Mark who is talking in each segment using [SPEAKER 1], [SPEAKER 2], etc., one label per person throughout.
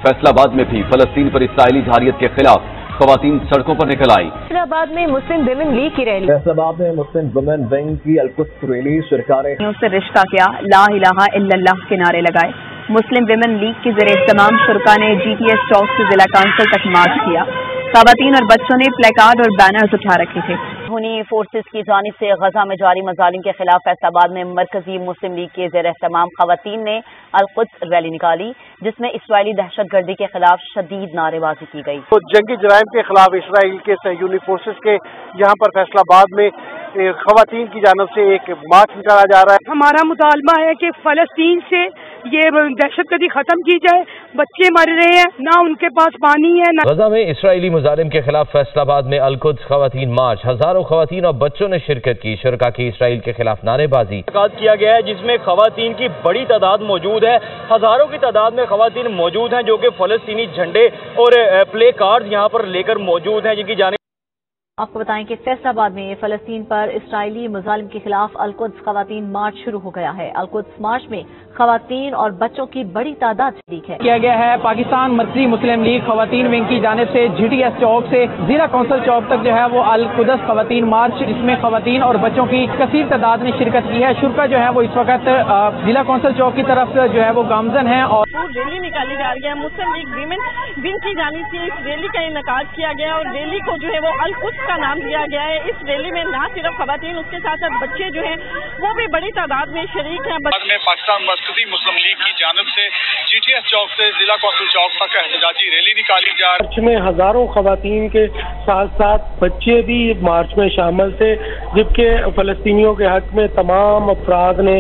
[SPEAKER 1] फैसलाबाद में भी फलस्तीन पर इसराइली जारियत के खिलाफ खवातीन सड़कों पर निकल आई।
[SPEAKER 2] फैसलाबाद में मुस्लिम विमेन लीग की रैली।
[SPEAKER 3] फैसलाबाद में मुस्लिम विमेन विंग की अलकुद्स रैली। सरकारें
[SPEAKER 4] से रिश्ता किया, ला इलाहा इल्लल्लाह के नारे लगाए। मुस्लिम विमेन लीग के ज़ेर-ए-इत्तिमाम शुरका ने GTS चौक से जिला काउंसिल तक मार्च किया। खवातीन और बच्चों ने प्लेकार्ड और बैनर्स उठा रखे थे।
[SPEAKER 5] हुनी फोर्सेस की जानिब से गजा में जारी मजालिम के खिलाफ फैसलाबाद में मरकजी मुस्लिम लीग के ज़ेर-ए-इत्तिमाम खवातीन ने अलकुद्स रैली निकाली, जिसमें इसराइली दहशतगर्दी के खिलाफ शदीद नारेबाजी की गई।
[SPEAKER 6] तो जंगी जराइम के खिलाफ इसराइल के सहयूनी फोर्सेस के यहाँ पर फैसलाबाद में खवातीन की जानिब से एक मार्च निकाला जा रहा है।
[SPEAKER 7] हमारा मुतालबा है कि फलस्तीन से ये दहशतगर्दी खत्म की जाए। बच्चे मर रहे हैं, ना उनके पास पानी है ना।
[SPEAKER 8] गजा में इसराइली मुजालिम के खिलाफ फैसलाबाद में अलकुद्स खवातीन मार्च। हजारों खवातीन और बच्चों ने शिरकत की। शुरका की इसराइल के खिलाफ नारेबाजी
[SPEAKER 9] किया गया है, जिसमें खवातीन की बड़ी तादाद मौजूद है। हजारों की तादाद में खवातीन मौजूद हैं जो कि फलस्तीनी झंडे और प्ले कार्ड यहाँ पर लेकर मौजूद हैं, जिनकी जानिब
[SPEAKER 2] आपको बताएं कि फैसलाबाद में फलस्तीन पर इसराइली मुजालिम के खिलाफ अलकुद्स खवातीन मार्च शुरू हो गया है। अलकुद्स मार्च में खवातीन और बच्चों की बड़ी तादाद शरीक है।
[SPEAKER 10] किया गया है पाकिस्तान मरकजी मुस्लिम लीग खवातीन विंग की जानिब से GTS चौक से जिला काउंसिल चौक तक जो है वो अलकुद्स खवातीन मार्च, जिसमें खवातीन और बच्चों की कसीर तादाद ने शिरकत की है। शुरका जो है वो इस वक्त जिला काउंसिल चौक की तरफ जो है वो गामजन है और
[SPEAKER 7] रैली निकाली जा रही है। मुस्लिम लीग विमेन विंग की जानिब से इस रैली का इनेकाद किया गया और रैली को जो है वो अलकुद्स का नाम दिया गया है। इस रैली में ना सिर्फ खवातीन, उसके साथ साथ बच्चे जो हैं वो भी बड़ी तादाद में शरीक हैं।
[SPEAKER 11] में पाकिस्तान मरकजी मुस्लिम लीग की जानिब से GTS चौक से जिला कौंसिल चौक तक एहतजाजी रैली निकाली जा रही है।
[SPEAKER 6] मार्च में हजारों खवातीन के साथ साथ बच्चे भी मार्च में शामिल थे, जबकि फलस्तीनियों के हक में तमाम अफराद ने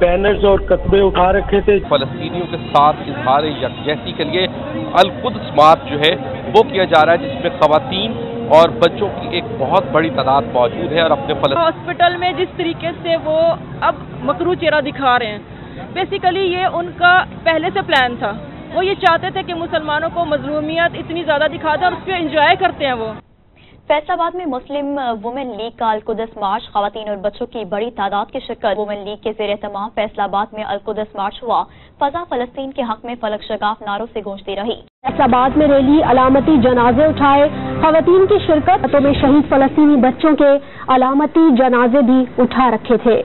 [SPEAKER 6] बैनर्स और कतबे उठा रखे थे।
[SPEAKER 12] फलस्तीनियों के साथ इजहार यकजहती के लिए अलकुद्स मार्च जो है वो किया जा रहा है, जिसमें खवातीन और बच्चों की एक बहुत बड़ी तादाद मौजूद है और अपने
[SPEAKER 7] हॉस्पिटल में जिस तरीके से वो अब मकरू चेहरा दिखा रहे हैं, बेसिकली ये उनका पहले से प्लान था। वो ये चाहते थे कि मुसलमानों को मजलूमियत इतनी ज्यादा दिखा दें और उसको एंजॉय करते हैं वो।
[SPEAKER 5] फैसलाबाद में मुस्लिम वुमेन लीग का अलकुद्स मार्च, खवातीन और बच्चों की बड़ी तादाद की शिरकत। वुमेन लीग के ज़ेर-ए-इत्तिमाम फैसलाबाद में अलकुद्स मार्च हुआ। फजा फलस्तीन के हक में फलक शगाफ नारों से गूंजती रही।
[SPEAKER 13] फैसलाबाद में रैली, अलामती जनाजे उठाए। खवातीन की शिरकत में शहीद फलस्तीनी बच्चों के अलामती जनाजे भी उठा रखे थे।